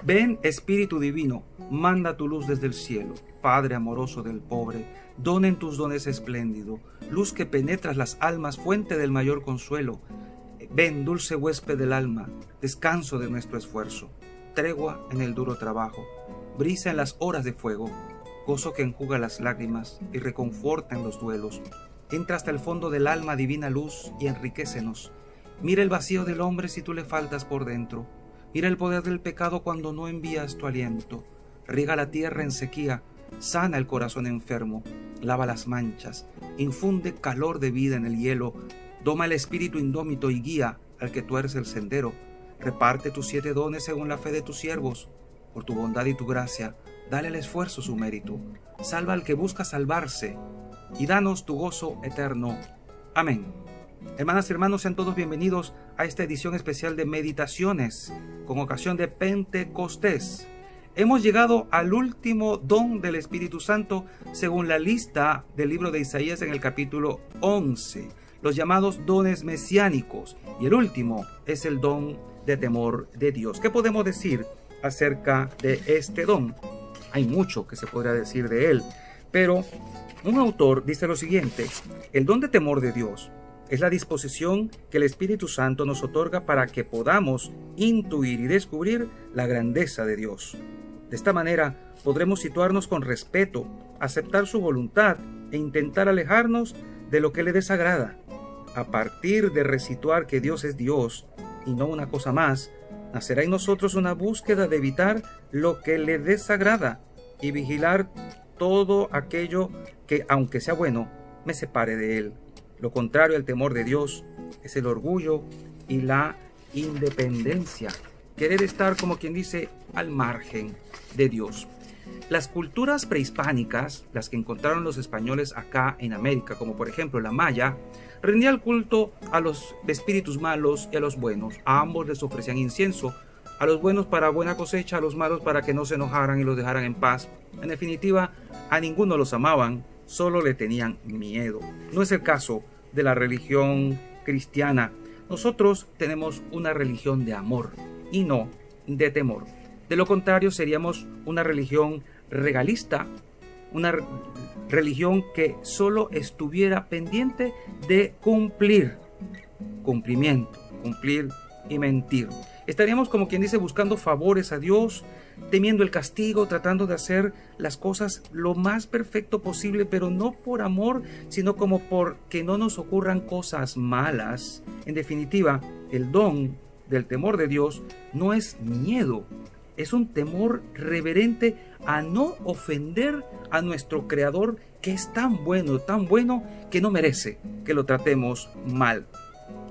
Ven, Espíritu Divino, manda tu luz desde el cielo. Padre amoroso del pobre, donen tus dones espléndido, luz que penetras las almas, fuente del mayor consuelo. Ven, dulce huésped del alma, descanso de nuestro esfuerzo, tregua en el duro trabajo, brisa en las horas de fuego, gozo que enjuga las lágrimas y reconforta en los duelos. Entra hasta el fondo del alma, divina luz, y enriquécenos. Mira el vacío del hombre si tú le faltas por dentro. Mira el poder del pecado cuando no envías tu aliento. Riega la tierra en sequía, sana el corazón enfermo, lava las manchas, infunde calor de vida en el hielo, doma el espíritu indómito y guía al que tuerce el sendero. Reparte tus 7 dones según la fe de tus siervos. Por tu bondad y tu gracia, dale al esfuerzo su mérito. Salva al que busca salvarse y danos tu gozo eterno. Amén. Hermanas y hermanos, sean todos bienvenidos a esta edición especial de Meditaciones con ocasión de Pentecostés. Hemos llegado al último don del Espíritu Santo según la lista del libro de Isaías en el capítulo 11, los llamados dones mesiánicos, y el último es el don de temor de Dios. ¿Qué podemos decir acerca de este don? Hay mucho que se podría decir de él, pero un autor dice lo siguiente: el don de temor de Dios es la disposición que el Espíritu Santo nos otorga para que podamos intuir y descubrir la grandeza de Dios. De esta manera podremos situarnos con respeto, aceptar su voluntad e intentar alejarnos de lo que le desagrada. A partir de resituar que Dios es Dios y no una cosa más, nacerá en nosotros una búsqueda de evitar lo que le desagrada y vigilar todo aquello que, aunque sea bueno, me separe de él. Lo contrario al temor de Dios es el orgullo y la independencia. Querer estar, como quien dice, al margen de Dios. Las culturas prehispánicas, las que encontraron los españoles acá en América, como por ejemplo la maya, rendían culto a los espíritus malos y a los buenos. A ambos les ofrecían incienso, a los buenos para buena cosecha, a los malos para que no se enojaran y los dejaran en paz. En definitiva, a ninguno los amaban, solo le tenían miedo. No es el caso de la religión cristiana. Nosotros tenemos una religión de amor y no de temor. De lo contrario, seríamos una religión regalista, una religión que solo estuviera pendiente de cumplir y mentir. Estaríamos, como quien dice, buscando favores a Dios, temiendo el castigo, tratando de hacer las cosas lo más perfecto posible, pero no por amor, sino como por que no nos ocurran cosas malas. En definitiva, el don del temor de Dios no es miedo, es un temor reverente a no ofender a nuestro Creador, que es tan bueno que no merece que lo tratemos mal.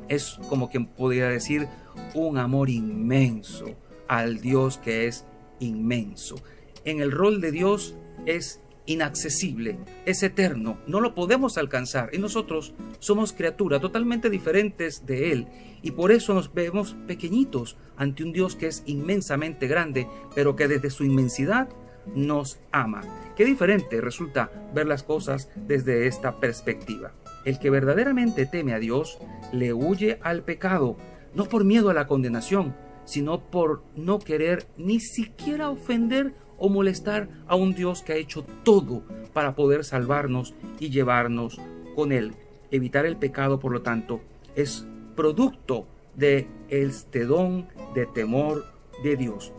Es como quien podría decir un amor inmenso al Dios que es inmenso. En el rol de Dios es inaccesible, es eterno, no lo podemos alcanzar, y nosotros somos criaturas totalmente diferentes de Él, y por eso nos vemos pequeñitos ante un Dios que es inmensamente grande, pero que desde su inmensidad nos ama. Qué diferente resulta ver las cosas desde esta perspectiva. El que verdaderamente teme a Dios le huye al pecado, no por miedo a la condenación, sino por no querer ni siquiera ofender o molestar a un Dios que ha hecho todo para poder salvarnos y llevarnos con Él. Evitar el pecado, por lo tanto, es producto de este don de temor de Dios.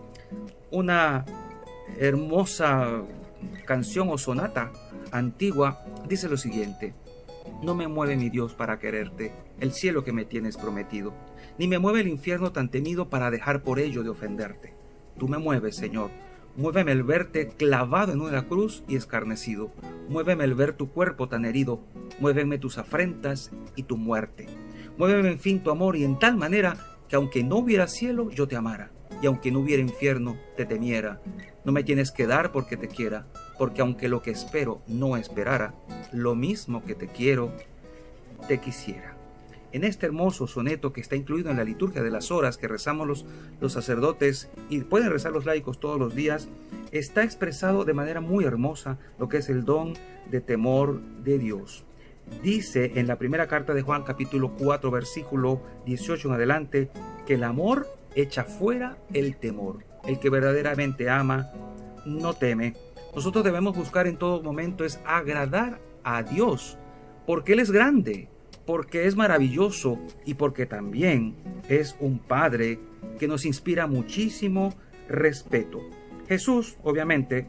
Una hermosa canción o sonata antigua dice lo siguiente: no me mueve mi Dios para quererte, el cielo que me tienes prometido, ni me mueve el infierno tan temido para dejar por ello de ofenderte. Tú me mueves, Señor. Muéveme el verte clavado en una cruz y escarnecido. Muéveme el ver tu cuerpo tan herido. Muéveme tus afrentas y tu muerte. Muéveme en fin tu amor, y en tal manera que aunque no hubiera cielo, yo te amara, y aunque no hubiera infierno, te temiera. No me tienes que dar porque te quiera, porque aunque lo que espero no esperara, lo mismo que te quiero, te quisiera. En este hermoso soneto, que está incluido en la liturgia de las horas que rezamos los sacerdotes y pueden rezar los laicos todos los días, está expresado de manera muy hermosa lo que es el don de temor de Dios. Dice en la primera carta de Juan, capítulo 4, versículo 18 en adelante, que el amor echa fuera el temor, el que verdaderamente ama, no teme. Nosotros debemos buscar en todo momento es agradar a Dios, porque Él es grande, porque es maravilloso y porque también es un Padre que nos inspira muchísimo respeto. Jesús, obviamente,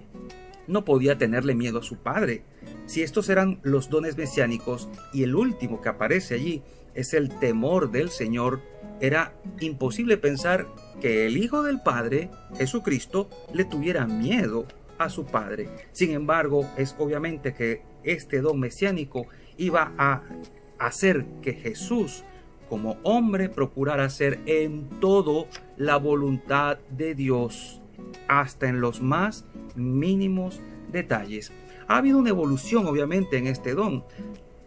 no podía tenerle miedo a su Padre. Si estos eran los dones mesiánicos y el último que aparece allí es el temor del Señor, era imposible pensar que el Hijo del Padre, Jesucristo, le tuviera miedo a su Padre. Sin embargo, es obviamente que este don mesiánico iba a hacer que Jesús, como hombre, procurara hacer en todo la voluntad de Dios, hasta en los más mínimos detalles. Ha habido una evolución, obviamente, en este don.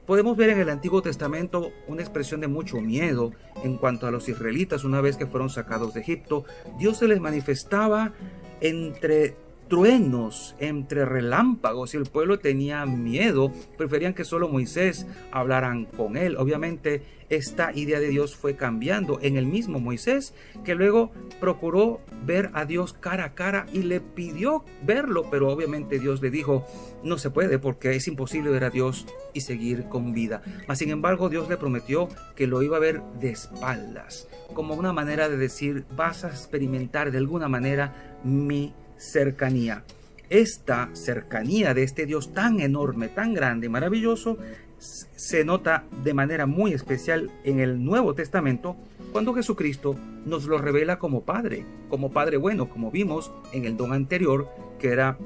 Podemos ver en el Antiguo Testamento una expresión de mucho miedo en cuanto a los israelitas una vez que fueron sacados de Egipto. Dios se les manifestaba entre truenos, entre relámpagos, y el pueblo tenía miedo, preferían que solo Moisés hablaran con él. Obviamente esta idea de Dios fue cambiando en el mismo Moisés, que luego procuró ver a Dios cara a cara y le pidió verlo, pero obviamente Dios le dijo, no se puede porque es imposible ver a Dios y seguir con vida. Mas sin embargo Dios le prometió que lo iba a ver de espaldas, como una manera de decir, vas a experimentar de alguna manera mi cercanía. Esta cercanía de este Dios tan enorme, tan grande y maravilloso se nota de manera muy especial en el Nuevo Testamento, cuando Jesucristo nos lo revela como Padre bueno, como vimos en el don anterior, que era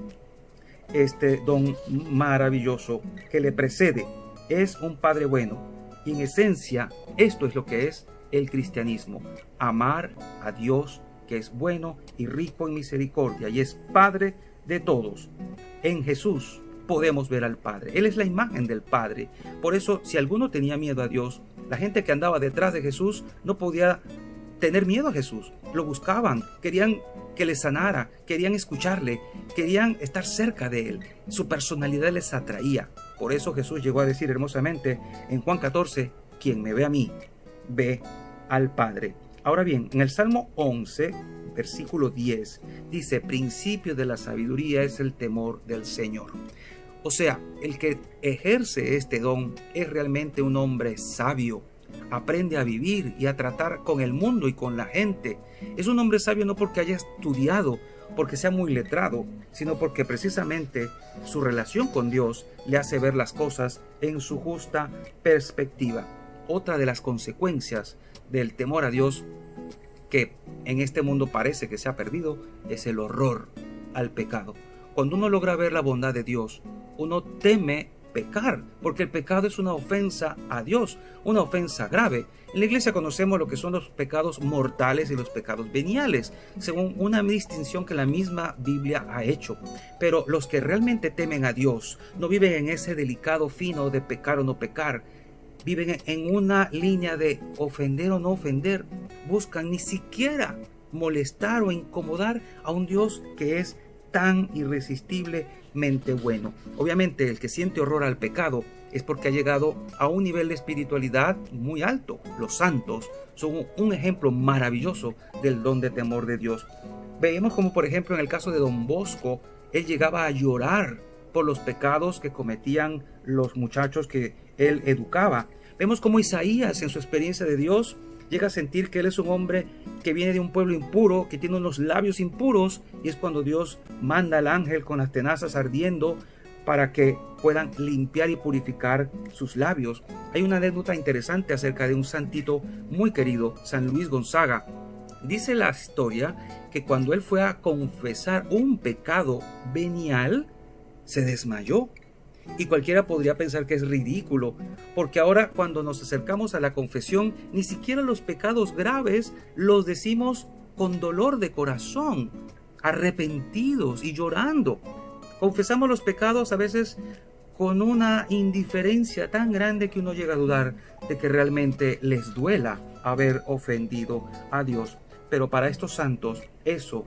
este don maravilloso que le precede. Es un Padre bueno, y en esencia esto es lo que es el cristianismo: amar a Dios, que es bueno y rico en misericordia y es Padre de todos. En Jesús podemos ver al Padre. Él es la imagen del Padre. Por eso, si alguno tenía miedo a Dios, la gente que andaba detrás de Jesús no podía tener miedo a Jesús. Lo buscaban, querían que le sanara, querían escucharle, querían estar cerca de él. Su personalidad les atraía. Por eso Jesús llegó a decir hermosamente en Juan 14, quien me ve a mí, ve al Padre. Ahora bien, en el Salmo 11, versículo 10, dice, principio de la sabiduría es el temor del Señor. O sea, el que ejerce este don es realmente un hombre sabio. Aprende a vivir y a tratar con el mundo y con la gente. Es un hombre sabio no porque haya estudiado, porque sea muy letrado, sino porque precisamente su relación con Dios le hace ver las cosas en su justa perspectiva. Otra de las consecuencias del temor a Dios, que en este mundo parece que se ha perdido, es el horror al pecado. Cuando uno logra ver la bondad de Dios, uno teme pecar, porque el pecado es una ofensa a Dios, una ofensa grave. En la iglesia conocemos lo que son los pecados mortales y los pecados veniales, según una distinción que la misma Biblia ha hecho. Pero los que realmente temen a Dios no viven en ese delicado fino de pecar o no pecar, viven en una línea de ofender o no ofender, buscan ni siquiera molestar o incomodar a un Dios que es tan irresistiblemente bueno. Obviamente el que siente horror al pecado es porque ha llegado a un nivel de espiritualidad muy alto. Los santos son un ejemplo maravilloso del don de temor de Dios. Vemos como por ejemplo en el caso de Don Bosco, él llegaba a llorar por los pecados que cometían los muchachos que él educaba. Vemos como Isaías en su experiencia de Dios llega a sentir que él es un hombre que viene de un pueblo impuro, que tiene unos labios impuros, y es cuando Dios manda al ángel con las tenazas ardiendo para que puedan limpiar y purificar sus labios. Hay una anécdota interesante acerca de un santito muy querido, San Luis Gonzaga. Dice la historia que cuando él fue a confesar un pecado venial, se desmayó. Y cualquiera podría pensar que es ridículo, porque ahora cuando nos acercamos a la confesión, ni siquiera los pecados graves los decimos con dolor de corazón, arrepentidos y llorando. Confesamos los pecados a veces con una indiferencia tan grande que uno llega a dudar de que realmente les duela haber ofendido a Dios. Pero para estos santos, eso,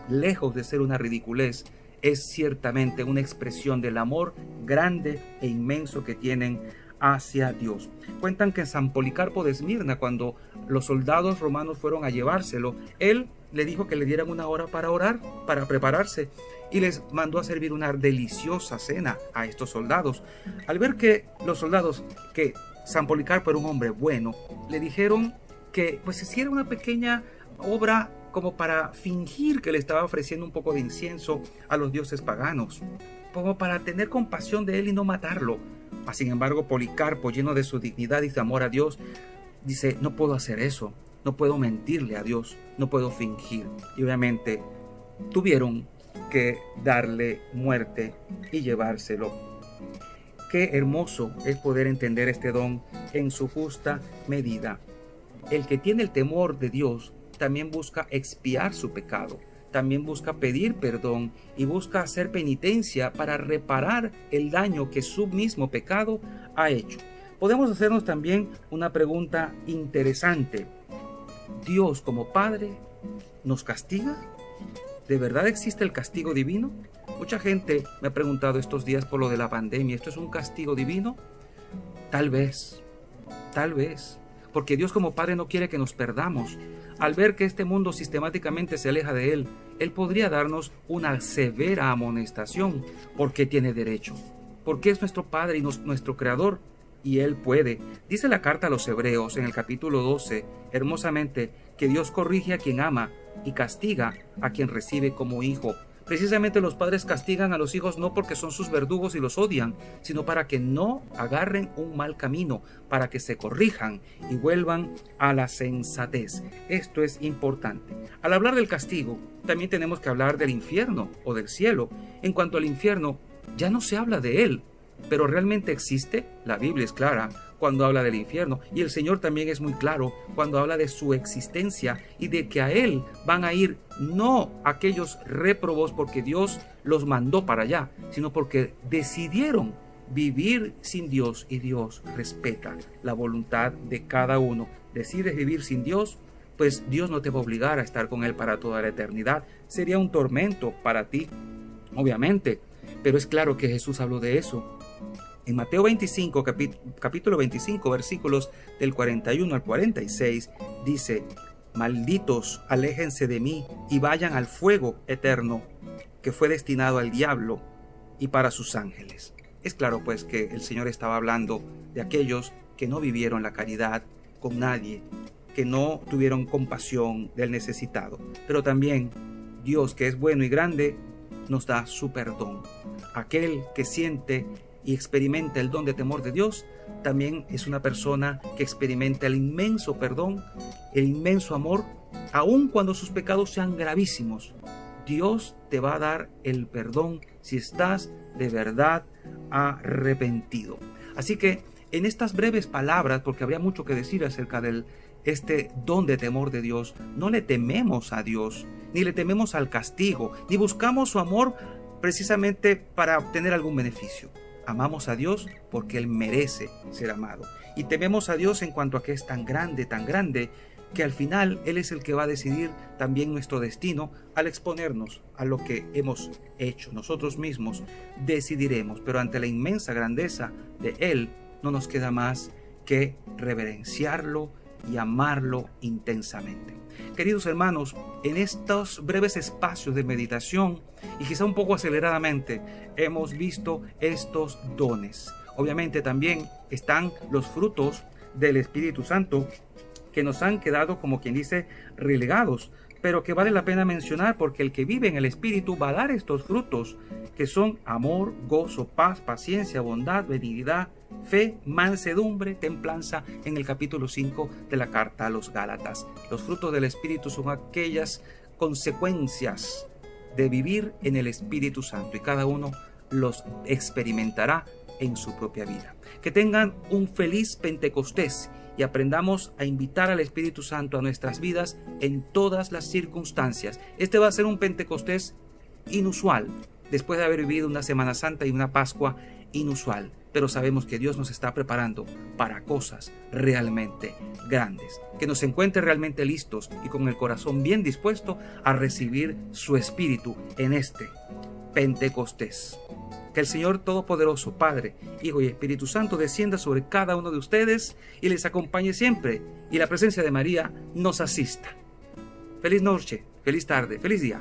lejos de ser una ridiculez, es ciertamente una expresión del amor grande e inmenso que tienen hacia Dios. Cuentan que San Policarpo de Esmirna, cuando los soldados romanos fueron a llevárselo, él le dijo que le dieran una hora para orar, para prepararse, y les mandó a servir una deliciosa cena a estos soldados. Al ver que los soldados, que San Policarpo era un hombre bueno, le dijeron que pues hiciera una pequeña obra como para fingir que le estaba ofreciendo un poco de incienso a los dioses paganos, como para tener compasión de él y no matarlo. Sin embargo, Policarpo, lleno de su dignidad y de amor a Dios, dice: no puedo hacer eso, no puedo mentirle a Dios, no puedo fingir. Y obviamente tuvieron que darle muerte y llevárselo. Qué hermoso es poder entender este don en su justa medida. El que tiene el temor de Dios también busca expiar su pecado, también busca pedir perdón y busca hacer penitencia para reparar el daño que su mismo pecado ha hecho. Podemos hacernos también una pregunta interesante. ¿Dios como Padre nos castiga? ¿De verdad existe el castigo divino? Mucha gente me ha preguntado estos días por lo de la pandemia, ¿esto es un castigo divino? Tal vez, porque Dios como Padre no quiere que nos perdamos. Al ver que este mundo sistemáticamente se aleja de Él, Él podría darnos una severa amonestación, porque tiene derecho, porque es nuestro Padre y nuestro Creador, y Él puede. Dice la carta a los Hebreos en el capítulo 12, hermosamente, que Dios corrige a quien ama y castiga a quien recibe como hijo. Precisamente los padres castigan a los hijos no porque son sus verdugos y los odian, sino para que no agarren un mal camino, para que se corrijan y vuelvan a la sensatez. Esto es importante. Al hablar del castigo, también tenemos que hablar del infierno o del cielo. En cuanto al infierno, ya no se habla de él, pero ¿realmente existe? La Biblia es clara cuando habla del infierno, y el Señor también es muy claro cuando habla de su existencia y de que a Él van a ir no aquellos réprobos porque Dios los mandó para allá, sino porque decidieron vivir sin Dios, y Dios respeta la voluntad de cada uno. Decides vivir sin Dios, pues Dios no te va a obligar a estar con Él para toda la eternidad. Sería un tormento para ti, obviamente, pero es claro que Jesús habló de eso. En Mateo 25, capítulo 25, versículos del 41 al 46, dice: malditos, aléjense de mí y vayan al fuego eterno que fue destinado al diablo y para sus ángeles. Es claro pues que el Señor estaba hablando de aquellos que no vivieron la caridad con nadie, que no tuvieron compasión del necesitado. Pero también Dios, que es bueno y grande, nos da su perdón. Aquel que siente y experimenta el don de temor de Dios, también es una persona que experimenta el inmenso perdón, el inmenso amor, aun cuando sus pecados sean gravísimos. Dios te va a dar el perdón si estás de verdad arrepentido. Así que en estas breves palabras, porque habría mucho que decir acerca de este don de temor de Dios, no le tememos a Dios, ni le tememos al castigo, ni buscamos su amor precisamente para obtener algún beneficio. Amamos a Dios porque Él merece ser amado. Y tememos a Dios en cuanto a que es tan grande, que al final Él es el que va a decidir también nuestro destino al exponernos a lo que hemos hecho. Nosotros mismos decidiremos, pero ante la inmensa grandeza de Él no nos queda más que reverenciarlo y amarlo intensamente. Queridos hermanos, en estos breves espacios de meditación y quizá un poco aceleradamente hemos visto estos dones. Obviamente también están los frutos del Espíritu Santo que nos han quedado, como quien dice, relegados, pero que vale la pena mencionar porque el que vive en el Espíritu va a dar estos frutos, que son amor, gozo, paz, paciencia, bondad, benignidad, fe, mansedumbre, templanza, en el capítulo 5 de la carta a los Gálatas. Los frutos del Espíritu son aquellas consecuencias de vivir en el Espíritu Santo, y cada uno los experimentará en su propia vida. Que tengan un feliz Pentecostés y aprendamos a invitar al Espíritu Santo a nuestras vidas en todas las circunstancias. Este va a ser un Pentecostés inusual, después de haber vivido una Semana Santa y una Pascua inusual, pero sabemos que Dios nos está preparando para cosas realmente grandes, que nos encuentre realmente listos y con el corazón bien dispuesto a recibir su Espíritu en este Pentecostés. Que el Señor Todopoderoso, Padre, Hijo y Espíritu Santo descienda sobre cada uno de ustedes y les acompañe siempre, y la presencia de María nos asista. Feliz noche. Feliz tarde, feliz día.